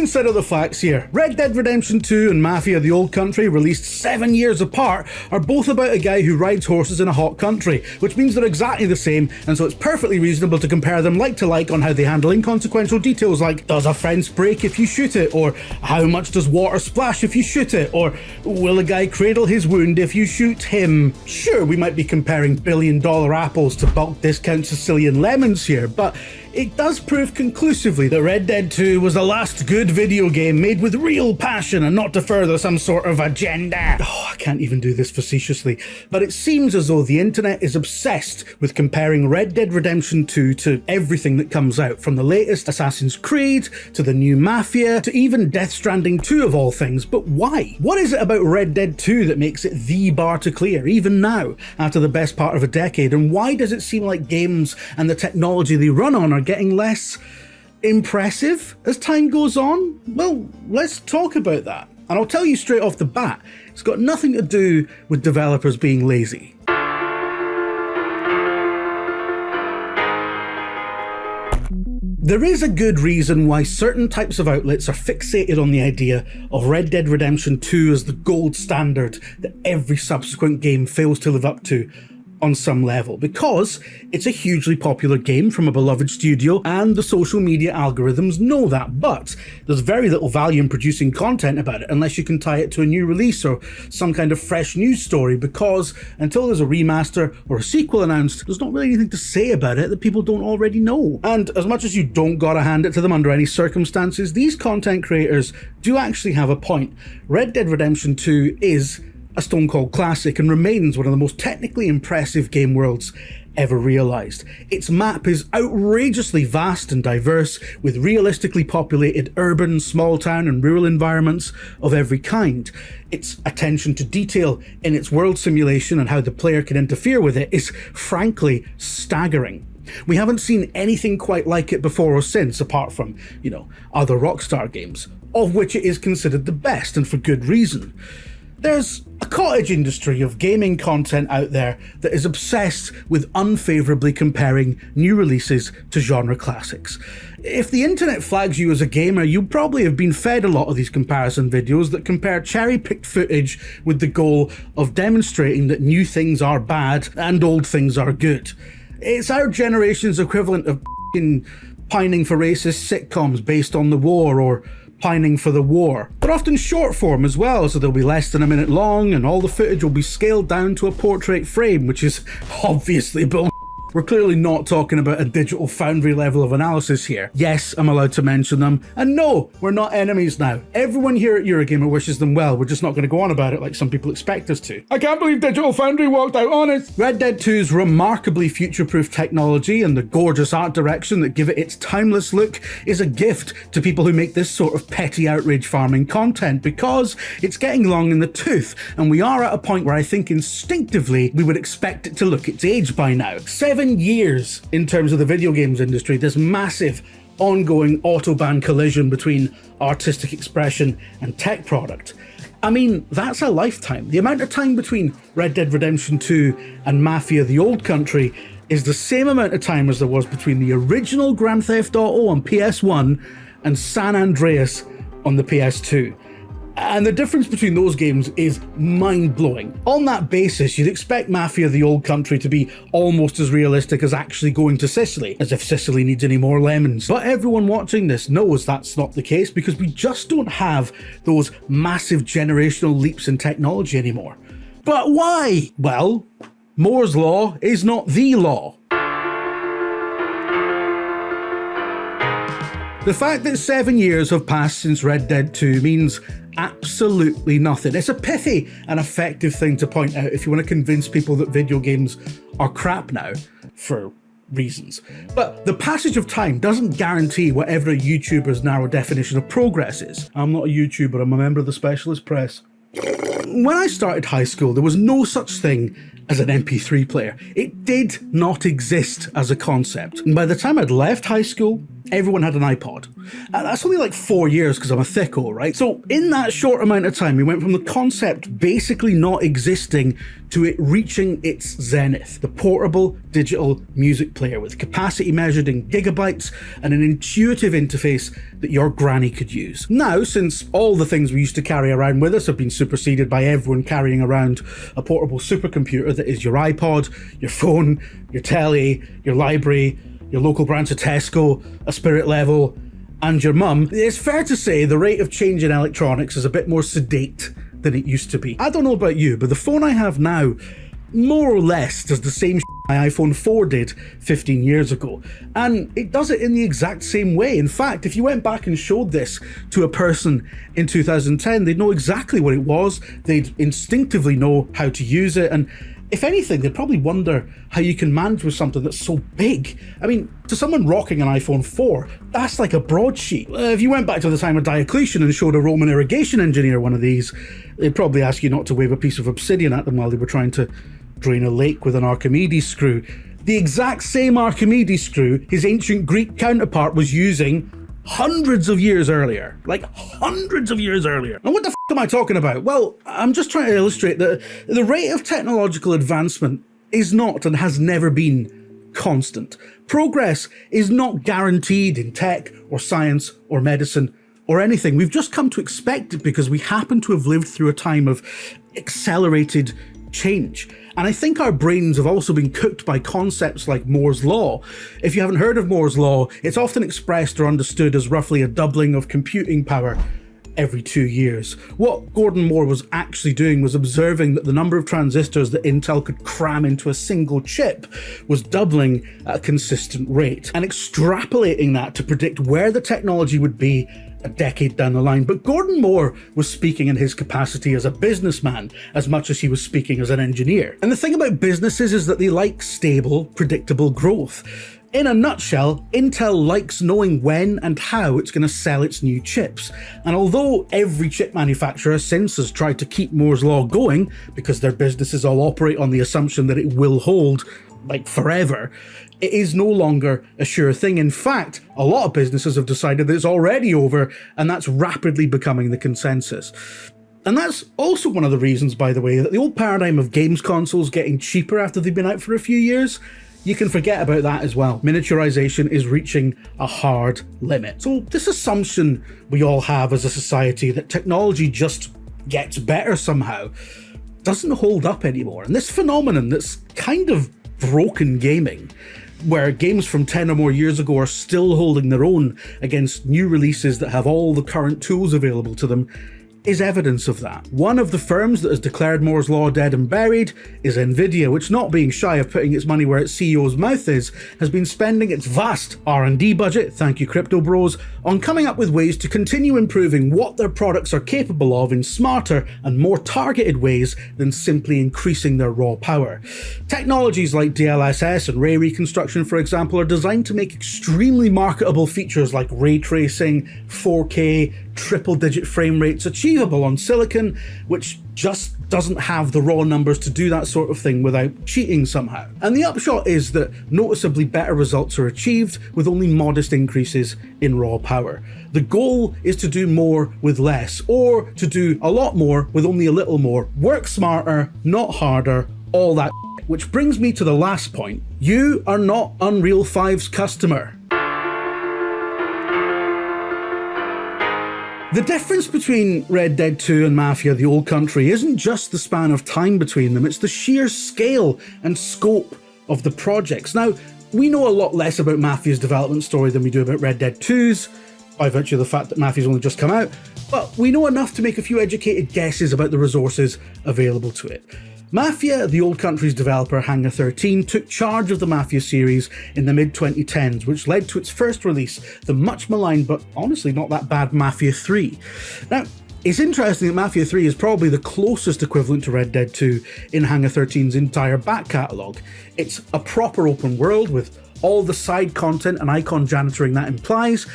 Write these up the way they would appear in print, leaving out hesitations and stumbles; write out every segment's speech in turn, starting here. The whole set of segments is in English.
consider the facts here. Red Dead Redemption 2 and Mafia the Old Country, released 7 years apart, are both about a guy who rides horses in a hot country, which means they're exactly the same, and so it's perfectly reasonable to compare them like to like on how they handle inconsequential details like, does a fence break if you shoot it, or how much does water splash if you shoot it, or will a guy cradle his wound if you shoot him? Sure, we might be comparing billion-dollar apples to bulk discount Sicilian lemons here, but it does prove conclusively that Red Dead 2 was the last good video game made with real passion and not to further some sort of agenda. Oh, I can't even do this facetiously, but it seems as though the internet is obsessed with comparing Red Dead Redemption 2 to everything that comes out, from the latest Assassin's Creed to the new Mafia to even Death Stranding 2 of all things. But why? What is it about Red Dead 2 that makes it the bar to clear, even now, after the best part of a decade? And why does it seem like games and the technology they run on are getting less impressive as time goes on? Well, let's talk about that. And I'll tell you straight off the bat, it's got nothing to do with developers being lazy. There is a good reason why certain types of outlets are fixated on the idea of Red Dead Redemption 2 as the gold standard that every subsequent game fails to live up to on some level, because it's a hugely popular game from a beloved studio and the social media algorithms know that, but there's very little value in producing content about it unless you can tie it to a new release or some kind of fresh news story, because until there's a remaster or a sequel announced, there's not really anything to say about it that people don't already know. And as much as you don't gotta hand it to them under any circumstances, these content creators do actually have a point. Red Dead Redemption 2 is a stone cold classic and remains one of the most technically impressive game worlds ever realised. Its map is outrageously vast and diverse, with realistically populated urban, small town and rural environments of every kind. Its attention to detail in its world simulation and how the player can interfere with it is frankly staggering. We haven't seen anything quite like it before or since, apart from, other Rockstar games, of which it is considered the best, and for good reason. There's a cottage industry of gaming content out there that is obsessed with unfavourably comparing new releases to genre classics. If the internet flags you as a gamer, you probably have been fed a lot of these comparison videos that compare cherry-picked footage with the goal of demonstrating that new things are bad and old things are good. It's our generation's equivalent of pining for racist sitcoms based on the war, or pining for the war. They're often short form as well, so they'll be less than a minute long, and all the footage will be scaled down to a portrait frame, which is obviously bull. We're clearly not talking about a Digital Foundry level of analysis here. Yes, I'm allowed to mention them, and no, we're not enemies now. Everyone here at Eurogamer wishes them well, we're just not going to go on about it like some people expect us to. I can't believe Digital Foundry walked out on us! Red Dead 2's remarkably future-proof technology and the gorgeous art direction that give it its timeless look is a gift to people who make this sort of petty outrage farming content, because it's getting long in the tooth, and we are at a point where I think instinctively we would expect it to look its age by now. 7 years in terms of the video games industry, this massive ongoing autobahn collision between artistic expression and tech product. I mean, that's a lifetime. The amount of time between Red Dead Redemption 2 and Mafia the Old Country is the same amount of time as there was between the original Grand Theft Auto on PS1 and San Andreas on the PS2. And the difference between those games is mind-blowing. On that basis, you'd expect Mafia the Old Country to be almost as realistic as actually going to Sicily, as if Sicily needs any more lemons. But everyone watching this knows that's not the case, because we just don't have those massive generational leaps in technology anymore. But why? Well, Moore's Law is not the law. The fact that 7 years have passed since Red Dead 2 means absolutely nothing. It's a pithy and effective thing to point out if you want to convince people that video games are crap now, for reasons. But the passage of time doesn't guarantee whatever a YouTuber's narrow definition of progress is. I'm not a YouTuber, I'm a member of the specialist press. When I started high school, there was no such thing as an MP3 player. It did not exist as a concept. And by the time I'd left high school, everyone had an iPod. And that's only like 4 years because I'm a thicko, right? So in that short amount of time, we went from the concept basically not existing to it reaching its zenith. The portable digital music player with capacity measured in gigabytes and an intuitive interface that your granny could use. Now, since all the things we used to carry around with us have been superseded by everyone carrying around a portable supercomputer that is your iPod, your phone, your telly, your library, your local branch of Tesco, a Spirit Level, and your mum, it's fair to say the rate of change in electronics is a bit more sedate than it used to be. I don't know about you, but the phone I have now more or less does the same my iPhone 4 did 15 years ago. And it does it in the exact same way. In fact, if you went back and showed this to a person in 2010, they'd know exactly what it was. They'd instinctively know how to use it. And if anything, they'd probably wonder how you can manage with something that's so big. I mean, to someone rocking an iPhone 4, that's like a broadsheet. If you went back to the time of Diocletian and showed a Roman irrigation engineer one of these, they'd probably ask you not to wave a piece of obsidian at them while they were trying to drain a lake with an Archimedes screw. The exact same Archimedes screw his ancient Greek counterpart was using hundreds of years earlier. Like hundreds of years earlier. And what the f am I talking about? Well, I'm just trying to illustrate that the rate of technological advancement is not and has never been constant. Progress is not guaranteed in tech or science or medicine or anything. We've just come to expect it because we happen to have lived through a time of accelerated change. And I think our brains have also been cooked by concepts like Moore's Law. If you haven't heard of Moore's Law, it's often expressed or understood as roughly a doubling of computing power every 2 years. What Gordon Moore was actually doing was observing that the number of transistors that Intel could cram into a single chip was doubling at a consistent rate, and extrapolating that to predict where the technology would be a decade down the line. But Gordon Moore was speaking in his capacity as a businessman as much as he was speaking as an engineer. And the thing about businesses is that they like stable, predictable growth. In a nutshell, Intel likes knowing when and how it's going to sell its new chips. And although every chip manufacturer since has tried to keep Moore's Law going, because their businesses all operate on the assumption that it will hold like forever, it is no longer a sure thing. In fact, a lot of businesses have decided that it's already over, and that's rapidly becoming the consensus. And that's also one of the reasons, by the way, that the old paradigm of games consoles getting cheaper after they've been out for a few years, you can forget about that as well. Miniaturization is reaching a hard limit. So this assumption we all have as a society that technology just gets better somehow doesn't hold up anymore. And this phenomenon that's kind of broken gaming, where games from 10 or more years ago are still holding their own against new releases that have all the current tools available to them, is evidence of that. One of the firms that has declared Moore's Law dead and buried is Nvidia, which, not being shy of putting its money where its CEO's mouth is, has been spending its vast R&D budget, thank you crypto bros, on coming up with ways to continue improving what their products are capable of in smarter and more targeted ways than simply increasing their raw power. Technologies like DLSS and ray reconstruction, for example, are designed to make extremely marketable features like ray tracing, 4K, triple-digit frame rates achievable on silicon, which just doesn't have the raw numbers to do that sort of thing without cheating somehow. And the upshot is that noticeably better results are achieved with only modest increases in raw power. The goal is to do more with less, or to do a lot more with only a little more. Work smarter, not harder, all that. Which brings me to the last point. You are not Unreal 5's customer. The difference between Red Dead 2 and Mafia: The Old Country isn't just the span of time between them, it's the sheer scale and scope of the projects. Now, we know a lot less about Mafia's development story than we do about Red Dead 2's, by virtue of the fact that Mafia's only just come out, but we know enough to make a few educated guesses about the resources available to it. Mafia: The Old Country's developer, Hangar 13, took charge of the Mafia series in the mid-2010s, which led to its first release, the much maligned but honestly not that bad Mafia 3. Now, it's interesting that Mafia 3 is probably the closest equivalent to Red Dead 2 in Hangar 13's entire back catalogue. It's a proper open world with all the side content and icon janitoring that implies,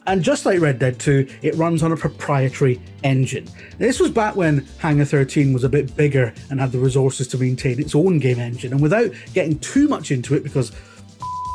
and just like Red Dead 2, it runs on a proprietary engine. Now, this was back when Hangar 13 was a bit bigger and had the resources to maintain its own game engine, and without getting too much into it, because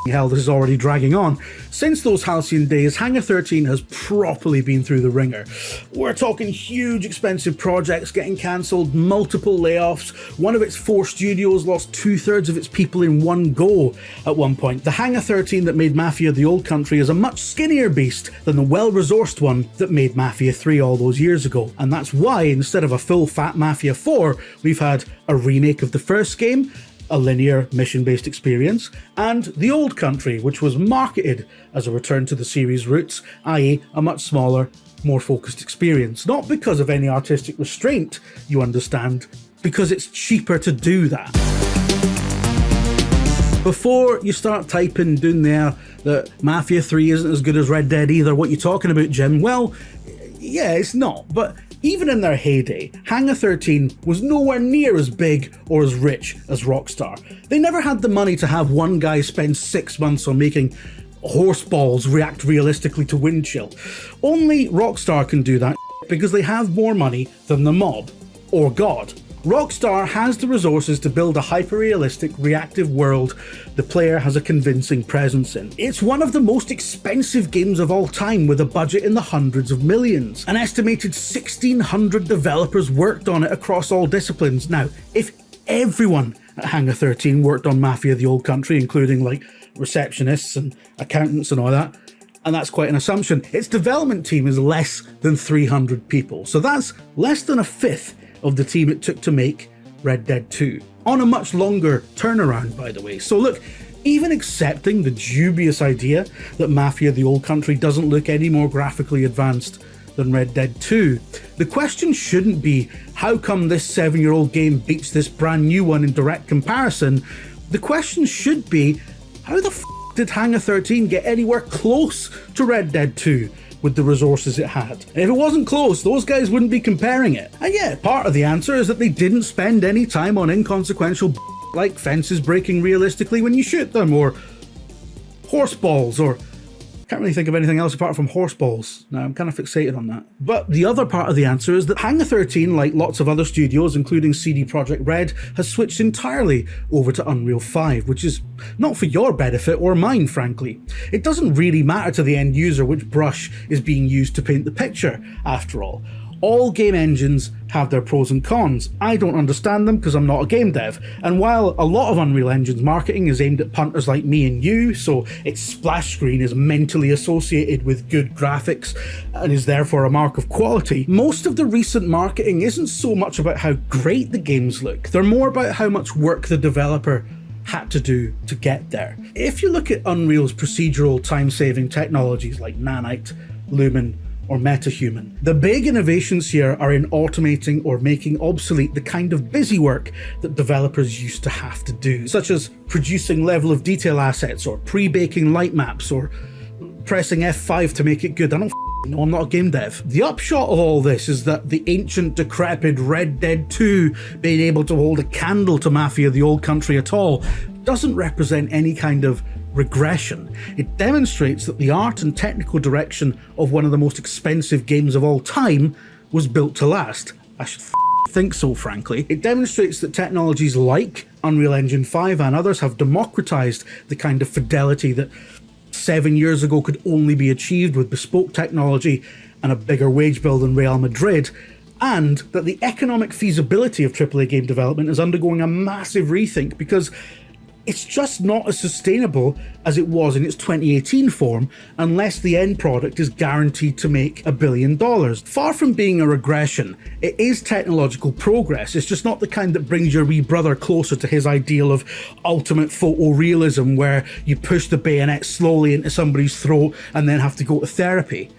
hell, this is already dragging on. Since those halcyon days, Hangar 13 has properly been through the ringer. We're talking huge expensive projects getting cancelled, multiple layoffs. One of its 4 studios lost 2/3 of its people in one go at one point. The Hangar 13 that made Mafia the Old Country is a much skinnier beast than the well-resourced one that made Mafia 3 all those years ago. And that's why, instead of a full fat Mafia 4, we've had a remake of the first game, a linear mission-based experience, and The Old Country, which was marketed as a return to the series' roots, i.e. a much smaller, more focused experience. Not because of any artistic restraint, you understand, because it's cheaper to do that. Before you start typing down there that Mafia 3 isn't as good as Red Dead either, what you talking about, Jim? Well, yeah, it's not, but even in their heyday, Hangar 13 was nowhere near as big or as rich as Rockstar. They never had the money to have one guy spend 6 months on making horseballs react realistically to wind chill. Only Rockstar can do that because they have more money than the mob, or God. Rockstar has the resources to build a hyper-realistic, reactive world the player has a convincing presence in. It's one of the most expensive games of all time, with a budget in the hundreds of millions. An estimated 1,600 developers worked on it across all disciplines. Now, if everyone at Hangar 13 worked on Mafia the Old Country, including like receptionists and accountants and all that, and that's quite an assumption, its development team is less than 300 people. So that's less than a fifth of the team it took to make Red Dead 2. On a much longer turnaround, by the way. So look, even accepting the dubious idea that Mafia the Old Country doesn't look any more graphically advanced than Red Dead 2, the question shouldn't be how come this 7-year-old game beats this brand new one in direct comparison. The question should be how the f did Hangar 13 get anywhere close to Red Dead 2? With the resources it had. And if it wasn't close, those guys wouldn't be comparing it. And yeah, part of the answer is that they didn't spend any time on inconsequential like fences breaking realistically when you shoot them, or horseballs, or can't really think of anything else apart from horseballs. Now, I'm kind of fixated on that. But the other part of the answer is that Hangar 13, like lots of other studios, including CD Projekt Red, has switched entirely over to Unreal 5, which is not for your benefit or mine, frankly. It doesn't really matter to the end user which brush is being used to paint the picture, after all. All game engines have their pros and cons. I don't understand them because I'm not a game dev. And while a lot of Unreal Engine's marketing is aimed at punters like me and you, so its splash screen is mentally associated with good graphics and is therefore a mark of quality, most of the recent marketing isn't so much about how great the games look. They're more about how much work the developer had to do to get there. If you look at Unreal's procedural time-saving technologies like Nanite, Lumen, or MetaHuman, the big innovations here are in automating or making obsolete the kind of busy work that developers used to have to do, such as producing level of detail assets, or pre-baking light maps, or pressing F5 to make it good. I don't know, I'm not a game dev. The upshot of all this is that the ancient, decrepit Red Dead 2 being able to hold a candle to Mafia the Old Country at all doesn't represent any kind of regression. It demonstrates that the art and technical direction of one of the most expensive games of all time was built to last. I should think so, frankly. It demonstrates that technologies like Unreal Engine 5 and others have democratized the kind of fidelity that 7 years ago could only be achieved with bespoke technology and a bigger wage bill than Real Madrid, and that the economic feasibility of AAA game development is undergoing a massive rethink because it's just not as sustainable as it was in its 2018 form unless the end product is guaranteed to make $1 billion. Far from being a regression, it is technological progress. It's just not the kind that brings your wee brother closer to his ideal of ultimate photorealism where you push the bayonet slowly into somebody's throat and then have to go to therapy.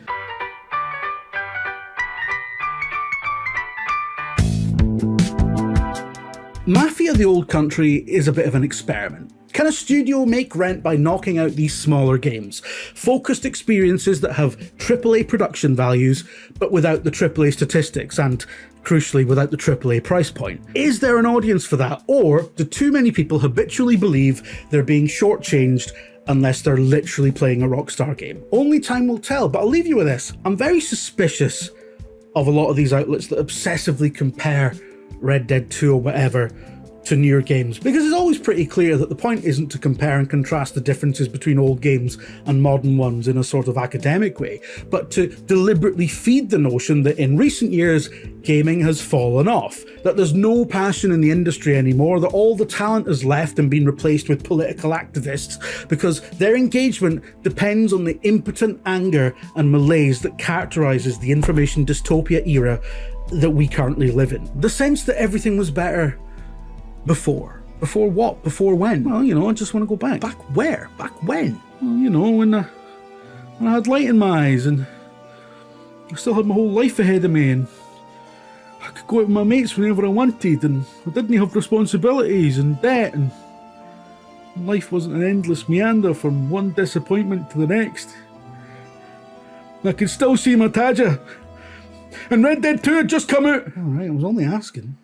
Mafia the Old Country is a bit of an experiment. Can a studio make rent by knocking out these smaller games? Focused experiences that have AAA production values, but without the AAA statistics and, crucially, without the AAA price point. Is there an audience for that, or do too many people habitually believe they're being shortchanged unless they're literally playing a Rockstar game? Only time will tell, but I'll leave you with this. I'm very suspicious of a lot of these outlets that obsessively compare Red Dead 2 or whatever to newer games, because it's always pretty clear that the point isn't to compare and contrast the differences between old games and modern ones in a sort of academic way, but to deliberately feed the notion that in recent years gaming has fallen off, that there's no passion in the industry anymore, that all the talent has left and been replaced with political activists because their engagement depends on the impotent anger and malaise that characterises the information dystopia era that we currently live in. The sense that everything was better before. Before what? Before when? Well, you know, I just want to go back. Back where? Back when? Well, you know, when I had light in my eyes and I still had my whole life ahead of me and I could go out with my mates whenever I wanted and I didn't have responsibilities and debt and life wasn't an endless meander from one disappointment to the next. I could still see my Taja and Red Dead 2 had just come out. Alright, I was only asking.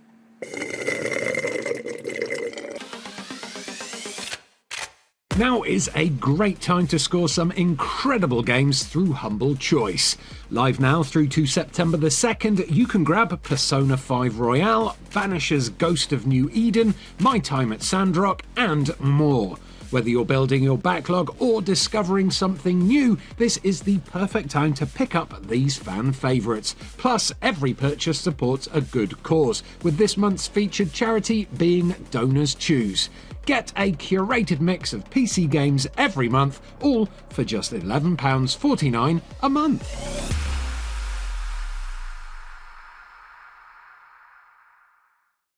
Now is a great time to score some incredible games through Humble Choice. Live now through to September the 2nd, you can grab Persona 5 Royale, Vanisher's Ghost of New Eden, My Time at Sandrock, and more. Whether you're building your backlog or discovering something new, this is the perfect time to pick up these fan favourites. Plus, every purchase supports a good cause, with this month's featured charity being Donors Choose. Get a curated mix of PC games every month, all for just £11.49 a month.